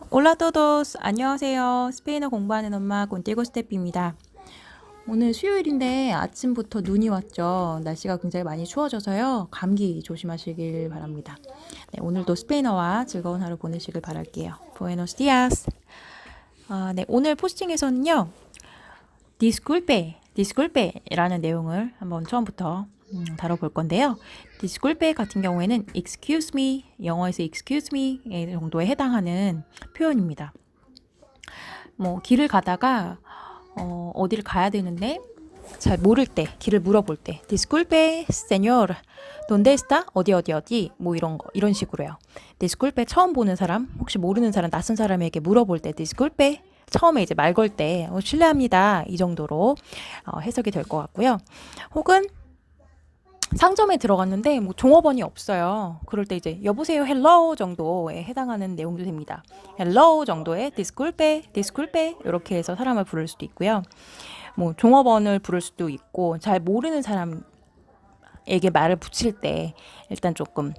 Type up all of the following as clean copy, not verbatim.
올라 토도스 안녕하세요. 스페인어 공부하는 엄마 곤띠고 스테피입니다. 오늘 수요일인데 아침부터 눈이 왔죠. 날씨가 굉장히 많이 추워져서요. 감기 조심하시길 바랍니다. 네, 오늘도 스페인어와 즐거운 하루 보내시길 바랄게요. Buenos días. 네, 오늘 포스팅에서는요. disculpe라는 내용을 한번 처음부터 다뤄볼 건데요. disculpe 같은 경우에는 excuse me, 영어에서 excuse me 정도에 해당하는 표현입니다. 뭐 길을 가다가 어디를 가야 되는데 잘 모를 때, 길을 물어볼 때 disculpe, señor, ¿dónde está? 어디 뭐 이런 식으로요. disculpe 처음 보는 사람, 혹시 모르는 사람, 낯선 사람에게 물어볼 때 disculpe 처음에 이제 말 걸 때 실례합니다 이 정도로 해석이 될 것 같고요. 혹은 상점에 들어갔는데 뭐 종업원이 없어요. 그럴 때 이제 여보세요, hello 정도에 해당하는 내용도 됩니다. hello 정도의 disculpe 이렇게 해서 사람을 부를 수도 있고요. 뭐 종업원을 부를 수도 있고 잘 모르는 사람에게 말을 붙일 때 일단 조금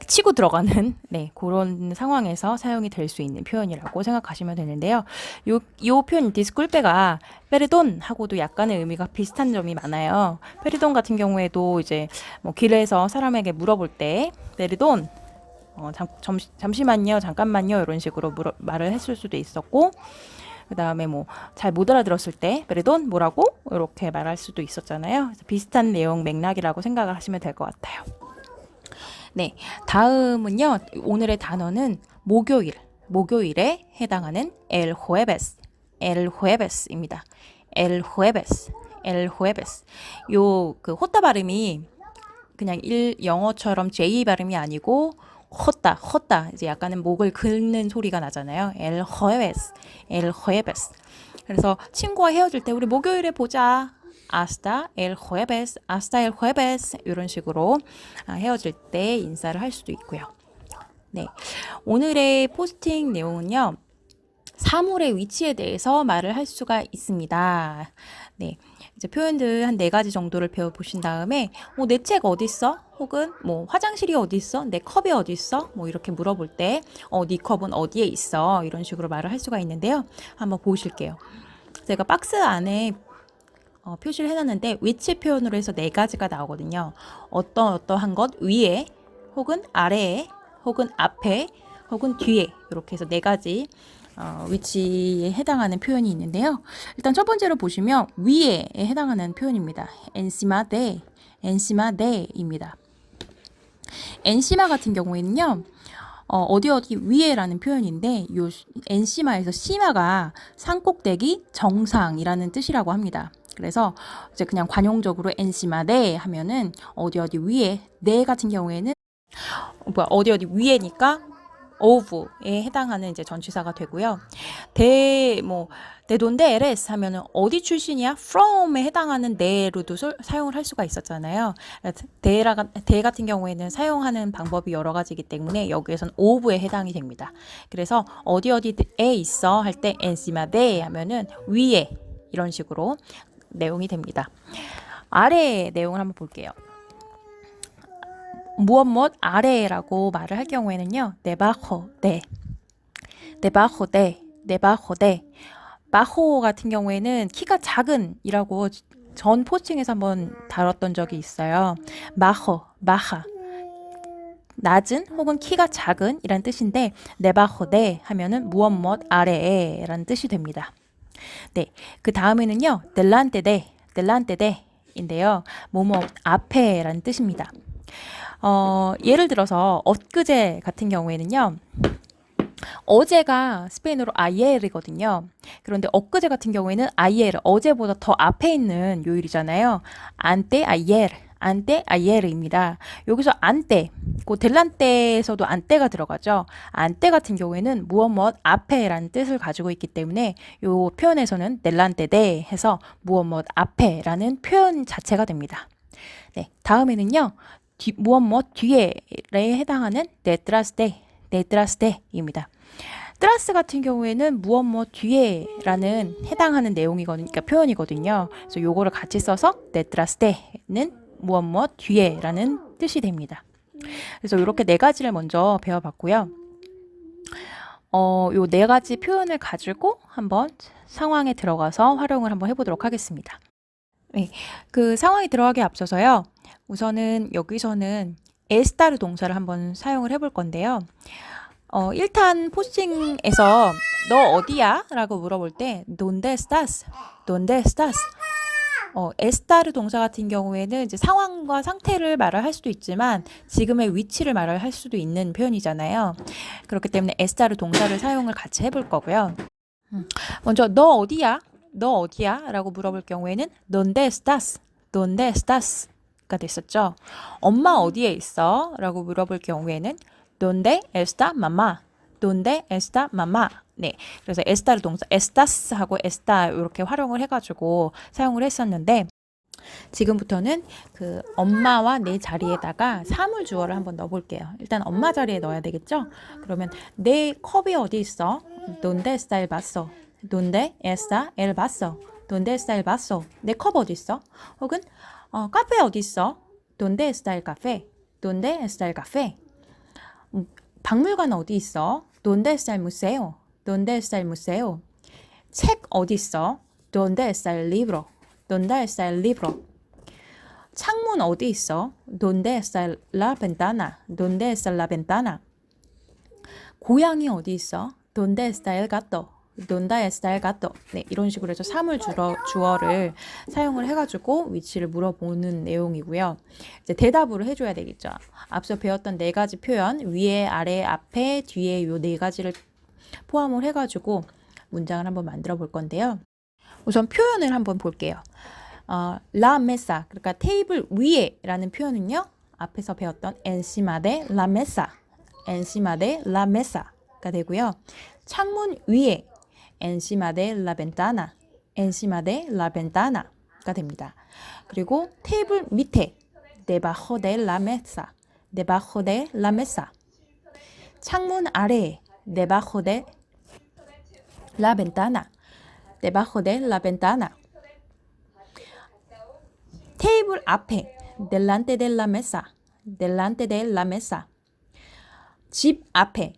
치고 들어가는 그런 상황에서 사용이 될 수 있는 표현이라고 생각하시면 되는데요. 요 표현 디스쿨페가 페르돈 하고도 약간의 의미가 비슷한 점이 많아요. 페르돈 같은 경우에도 이제 뭐 길에서 사람에게 물어볼 때 페르돈 잠시만요, 잠깐만요 이런 식으로 말을 했을 수도 있었고, 그 다음에 뭐 잘 못 알아들었을 때 페르돈 뭐라고 이렇게 말할 수도 있었잖아요. 그래서 비슷한 내용 맥락이라고 생각을 하시면 될 것 같아요. 네, 다음은요. 오늘의 단어는 목요일에 해당하는 el jueves입니다. el jueves. 요 그 호따 발음이 그냥 영어처럼 J 발음이 아니고 헛다 이제 약간은 목을 긁는 소리가 나잖아요. el jueves. 그래서 친구와 헤어질 때 우리 목요일에 보자. hasta el jueves 이런 식으로 헤어질 때 인사를 할 수도 있고요. 네, 오늘의 포스팅 내용은요. 사물의 위치에 대해서 말을 할 수가 있습니다. 네, 이제 표현들 한 4가지 정도를 배워보신 다음에 내 책 어디 있어? 혹은 뭐 화장실이 어디 있어? 내 컵이 어디 있어? 뭐 이렇게 물어볼 때 네 컵은 어디에 있어? 이런 식으로 말을 할 수가 있는데요. 한번 보실게요. 제가 박스 안에 표시를 해놨는데 위치 표현으로 해서 4가지가 나오거든요. 어떠한 것 위에 혹은 아래에 혹은 앞에 혹은 뒤에 이렇게 해서 4가지 위치에 해당하는 표현이 있는데요. 일단 첫 번째로 보시면 위에 해당하는 표현입니다. encima de입니다. encima 같은 경우에는요. 어디 위에라는 표현인데 요 encima에서 cima가 산꼭대기 정상이라는 뜻이라고 합니다. 그래서 이제 그냥 관용적으로 encima de 하면은 어디 위에, de 같은 경우에는 어디 위에니까 of에 해당하는 이제 전치사가 되고요. de donde eres 하면은 어디 출신이야? from에 해당하는 de로도 사용을 할 수가 있었잖아요. de 같은 경우에는 사용하는 방법이 여러 가지이기 때문에 여기에선 of에 해당이 됩니다. 그래서 어디에 있어 할 때 encima de 하면은 위에 이런 식으로 내용이 됩니다. 아래 내용을 한번 볼게요. 무엇 아래라고 말을 할 경우에는요. debajo de. bajo 같은 경우에는 키가 작은이라고 전 포스팅에서 한번 다뤘던 적이 있어요. baja. 낮은 혹은 키가 작은 이란 뜻인데 debajo de 하면은 무엇 아래에 라는 뜻이 됩니다. 네, 그 다음에는요. delante de 인데요. 뭐뭐 앞에 라는 뜻입니다. 예를 들어서 엊그제 같은 경우에는요. 어제가 스페인어로 ayer이거든요. 그런데 엊그제 같은 경우에는 ayer, 어제보다 더 앞에 있는 요일이잖아요. anteayer입니다. 여기서 ante, 그 dellante에서도 ante가 들어가죠. ante 같은 경우에는 무엇 앞에라는 뜻을 가지고 있기 때문에 이 표현에서는 delante de 해서 무엇 앞에라는 표현 자체가 됩니다. 네, 다음에는요. 무엇 뒤에에 해당하는 detrás de입니다. 트라스 같은 경우에는 무엇 뒤에라는 해당하는 내용이거든요. 그러니까 표현이거든요. 그래서 요거를 같이 써서 detrás de는 무엇 뒤에라는 뜻이 됩니다. 그래서 이렇게 4가지를 먼저 배워봤고요. 요 네 가지 표현을 가지고 한번 상황에 들어가서 활용을 한번 해보도록 하겠습니다. 네, 그 상황에 들어가기 앞서서요. 우선은 여기서는 에스타르 동사를 한번 사용을 해볼 건데요. 1탄 포스팅에서 너 어디야? 라고 물어볼 때 ¿Dónde estás? ¿Dónde estás? 에스타르 동사 같은 경우에는 이제 상황과 상태를 말을 할 수도 있지만 지금의 위치를 말을 할 수도 있는 표현이잖아요. 그렇기 때문에 에스타르 동사를 사용을 같이 해볼 거고요. 먼저 너 어디야? 너 어디야? 라고 물어볼 경우에는 ¿Dónde estás? ¿Dónde estás? 가 됐었죠. 엄마 어디에 있어? 라고 물어볼 경우에는 ¿Dónde está mamá? ¿Dónde está mamá? 네, 그래서 에스타르 동사 에스타스하고 에스타 이렇게 활용을 해가지고 사용을 했었는데 지금부터는 그 엄마와 내 자리에다가 사물 주어를 한번 넣어볼게요. 일단 엄마 자리에 넣어야 되겠죠? 그러면 내 컵이 어디 있어? ¿Dónde está el vaso? ¿Dónde está el vaso? ¿Dónde está el vaso? 내 컵 어디 있어? 혹은 카페 어디 있어? ¿Dónde está el café? ¿Dónde está el café? 박물관 어디 있어? ¿Dónde está el museo? ¿Dónde está el museo? 책 어디 있어? ¿Dónde está el libro? ¿Dónde está el libro? 창문 어디 있어? ¿Dónde está la ventana? ¿Dónde está la ventana? 고양이 어디 있어? ¿Dónde está el gato? ¿Dónde está el gato? 네, 이런 식으로 해서 사물 주어를 사용을 해가지고 위치를 물어보는 내용이고요. 이제 대답으로 해줘야 되겠죠. 앞서 배웠던 네 가지 표현, 위에, 아래, 앞에, 뒤에 요 네 가지를 포함을 해가지고 문장을 한번 만들어 볼 건데요. 우선 표현을 한번 볼게요. la mesa, 그러니까 테이블 위에라는 표현은요. 앞에서 배웠던 encima de la mesa, encima de la mesa가 되고요. 창문 위에 encima de la ventana, encima de la ventana가 됩니다. 그리고 테이블 밑에 debajo de la mesa, debajo de la mesa. 창문 아래에 debajo de la ventana, debajo de la ventana. 테이블 앞에 delante de la mesa, delante de la mesa. 집 앞에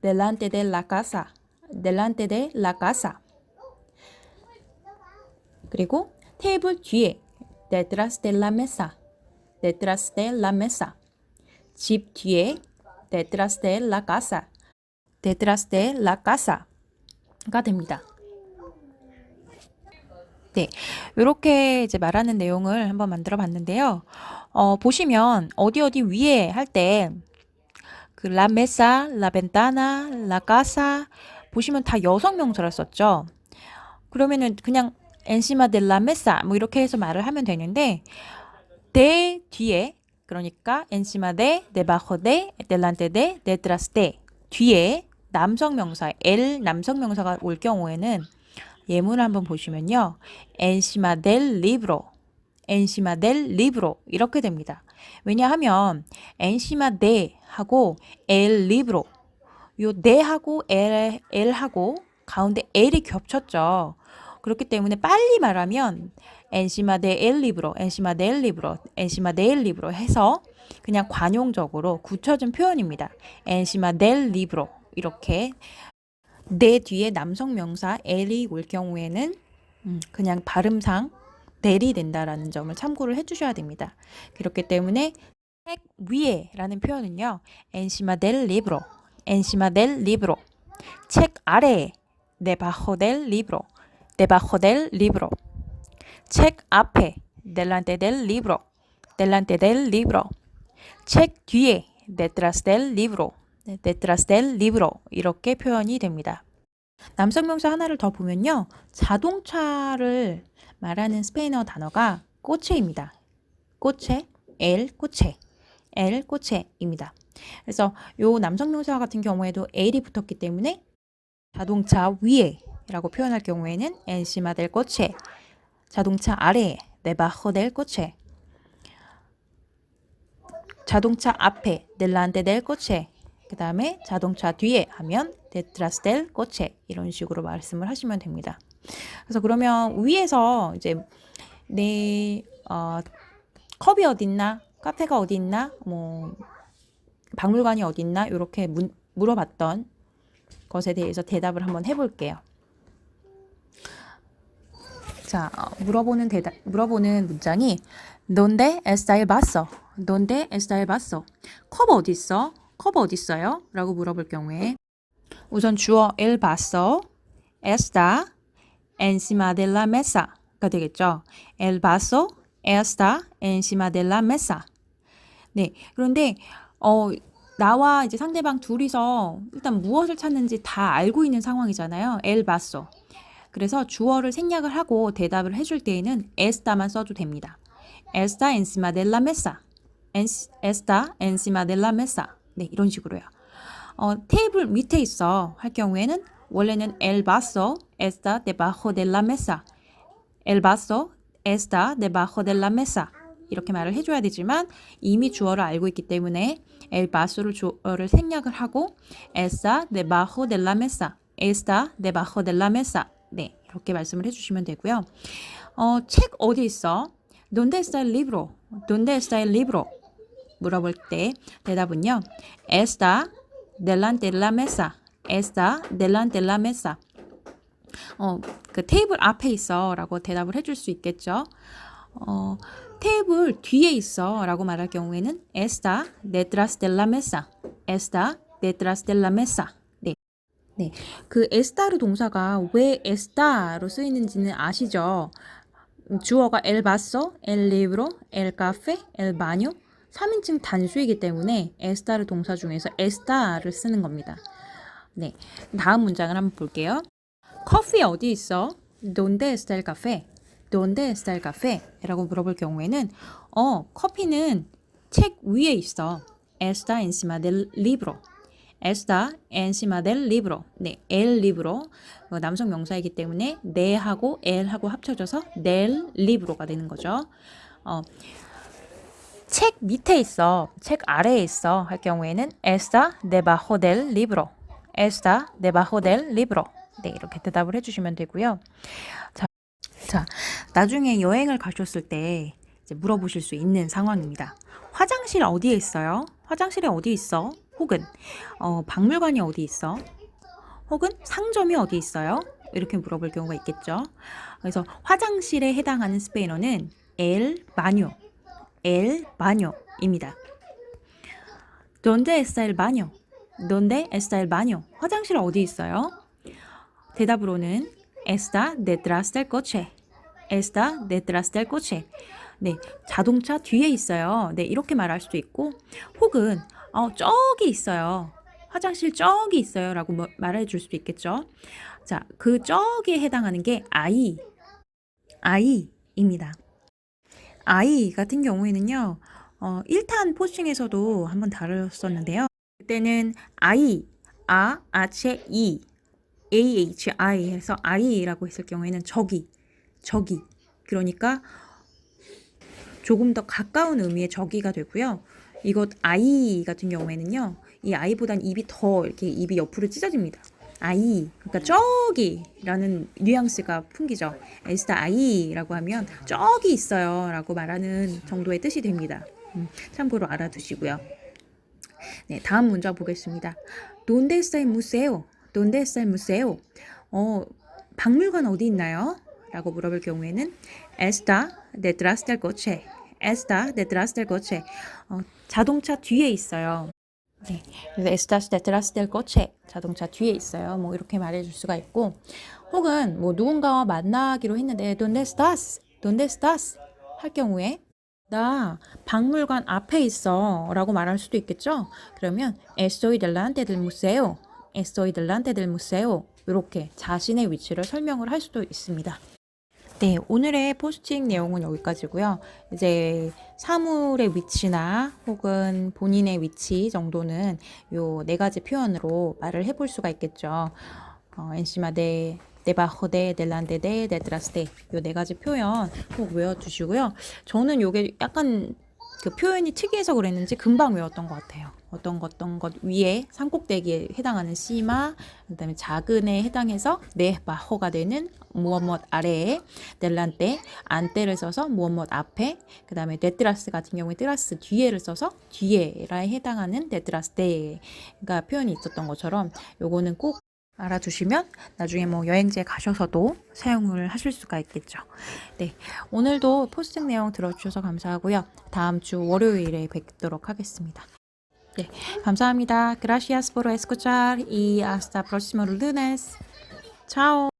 delante de la casa, delante de la casa. 그리고 테이블 뒤에 detrás de la mesa, detrás de la mesa. 집 뒤에 detrás de la casa, detrás de la casa가 됩니다. 네, 이렇게 이제 말하는 내용을 한번 만들어 봤는데요. 보시면 어디 위에 할 때 그 la mesa, la ventana, la casa 보시면 다 여성 명사를 썼죠. 그러면은 그냥 encima de la mesa 뭐 이렇게 해서 말을 하면 되는데 de 뒤에 그러니까 encima de, debajo de, delante de, detrás de 뒤에 남성 명사 el 남성 명사가 올 경우에는 예문을 한번 보시면요. encima del libro, encima del libro 이렇게 됩니다. 왜냐하면 encima de 하고 el libro 요 de하고 el하고 가운데 l이 겹쳤죠. 그렇기 때문에 빨리 말하면 encima de el libro, encima del libro, encima del libro 해서 그냥 관용적으로 굳혀진 표현입니다. encima del libro 이렇게 내 뒤에 남성 명사 el이 올 경우에는 그냥 발음상 델이 된다라는 점을 참고를 해주셔야 됩니다. 그렇기 때문에 책 위에라는 표현은요. encima del libro, encima del libro. 책 아래에 debajo del libro, debajo del libro. 책 앞에 delante del libro, delante del libro. 책 뒤에 detrás del libro, detrás del libro 이렇게 표현이 됩니다. 남성 명사 하나를 더 보면요. 자동차를 말하는 스페인어 단어가 코체입니다. 코체, el 코체, el 코체입니다. 그래서 요 남성 명사 같은 경우에도 el이 붙었기 때문에 자동차 위에 라고 표현할 경우에는 encima del coche, 자동차 아래에 debajo del coche, 자동차 앞에 delante del coche, 그 다음에 자동차 뒤에 하면 detrás del coche 이런 식으로 말씀을 하시면 됩니다. 그래서 그러면 위에서 이제 내 컵이 어딨나, 카페가 어딨나, 뭐 박물관이 어딨나 이렇게 물어봤던 것에 대해서 대답을 한번 해볼게요. 자, 물어보는 문장이 ¿Dónde está el vaso? ¿Dónde está el vaso? 컵 어디 있어? 컵 어디 있어요? 라고 물어볼 경우에 우선 주어 el vaso está encima de la mesa가 되겠죠. El vaso está encima de la mesa. 네, 그런데 나와 이제 상대방 둘이서 일단 무엇을 찾는지 다 알고 있는 상황이잖아요. El vaso. 그래서 주어를 생략을 하고 대답을 해줄 때에는 esta만 써도 됩니다. Está encima de la mesa. Está encima de la mesa. 네, 이런 식으로요. 테이블 밑에 있어 할 경우에는 원래는 el vaso está debajo de la mesa. El vaso está debajo de la mesa. 이렇게 말을 해줘야 되지만 이미 주어를 알고 있기 때문에 el vaso를 주어를 생략을 하고 está debajo de la mesa. Está debajo de la mesa. 네, 이렇게 말씀을 해주시면 되고요. 책 어디 있어? ¿Dónde está el libro? ¿Dónde está el libro? 물어볼 때 대답은요. Está delante de la mesa. Está delante de la mesa. 그 테이블 앞에 있어 라고 대답을 해줄 수 있겠죠. 테이블 뒤에 있어 라고 말할 경우에는 Está detrás de la mesa. Está detrás de la mesa. 네, 그 에스타르 동사가 왜 에스타로 쓰이는지는 아시죠? 주어가 el vaso, el libro, el café, el baño 3인칭 단수이기 때문에 에스타르 동사 중에서 에스타를 쓰는 겁니다. 네, 다음 문장을 한번 볼게요. 커피 어디 있어? ¿Dónde está el café? ¿Dónde está el café? 라고 물어볼 경우에는 커피는 책 위에 있어. Está encima del libro. Está encima del libro. 네, el libro 남성 명사이기 때문에 네하고 el하고 합쳐져서 del libro가 되는 거죠. 책 밑에 있어, 책 아래에 있어 할 경우에는 está debajo del libro. Está debajo del libro. 네, 이렇게 대답을 해주시면 되고요. 자, 나중에 여행을 가셨을 때 이제 물어보실 수 있는 상황입니다. 화장실 어디에 있어요? 화장실이 어디 있어? 혹은 박물관이 어디 있어? 혹은 상점이 어디 있어요? 이렇게 물어볼 경우가 있겠죠. 그래서 화장실에 해당하는 스페인어는 el baño입니다. ¿Dónde está el baño? ¿Dónde está el baño? 화장실 어디 있어요? 대답으로는 está detrás del coche. Está detrás del coche. 네, 자동차 뒤에 있어요. 네, 이렇게 말할 수도 있고, 혹은 저기 있어요. 화장실 저기 있어요. 라고 말해 줄 수도 있겠죠. 자, 그 저기에 해당하는 게 아이입니다. 아이 같은 경우에는요, 1탄 포칭에서도 한번 다뤘었는데요. 그때는 아이, 아치, AHI 해서 아이라고 했을 경우에는 저기. 그러니까 조금 더 가까운 의미의 저기가 되고요. 이것 아이 같은 경우에는요. 이 아이보단 입이 더 이렇게 입이 옆으로 찢어집니다. 아이, 그러니까 저기라는 뉘앙스가 풍기죠. 에스타 아이라고 하면 저기 있어요 라고 말하는 정도의 뜻이 됩니다. 참고로 알아두시고요. 네, 다음 문장 보겠습니다. ¿Dónde está el museo? ¿Dónde está el museo? 박물관 어디 있나요? 라고 물어볼 경우에는 Está detrás del coche. Está detrás del coche. 자동차 뒤에 있어요. 네, 그래서 Estás detrás del coche. 자동차 뒤에 있어요. 뭐 이렇게 말해줄 수가 있고, 혹은 뭐 누군가와 만나기로 했는데 ¿Dónde estás? ¿Dónde estás? 할 경우에 나 박물관 앞에 있어 라고 말할 수도 있겠죠. 그러면 Estoy delante del museo. Estoy delante del museo. 이렇게 자신의 위치를 설명을 할 수도 있습니다. 네, 오늘의 포스팅 내용은 여기까지고요. 이제 사물의 위치나 혹은 본인의 위치 정도는 요 네 가지 표현으로 말을 해볼 수가 있겠죠. encima de, debajo de, delante de, detrás de 요 네 가지 표현 꼭 외워두시고요. 저는 요게 약간 그 표현이 특이해서 그랬는지 금방 외웠던 것 같아요. 어떤 것 위에 산꼭대기에 해당하는 시마, 그다음에 작은에 해당해서 네바호가 되는 무엇 아래에 델란테, 안테를 써서 무엇 앞에, 그다음에 데트라스 같은 경우에 트라스 뒤에를 써서 뒤에라에 해당하는 데트라스테가 표현이 있었던 것처럼 요거는 꼭 알아두시면 나중에 뭐 여행지에 가셔서도 사용을 하실 수가 있겠죠. 네, 오늘도 포스팅 내용 들어주셔서 감사하고요. 다음 주 월요일에 뵙도록 하겠습니다. 네, 감사합니다. Gracias por escuchar y hasta próximo lunes. Chao.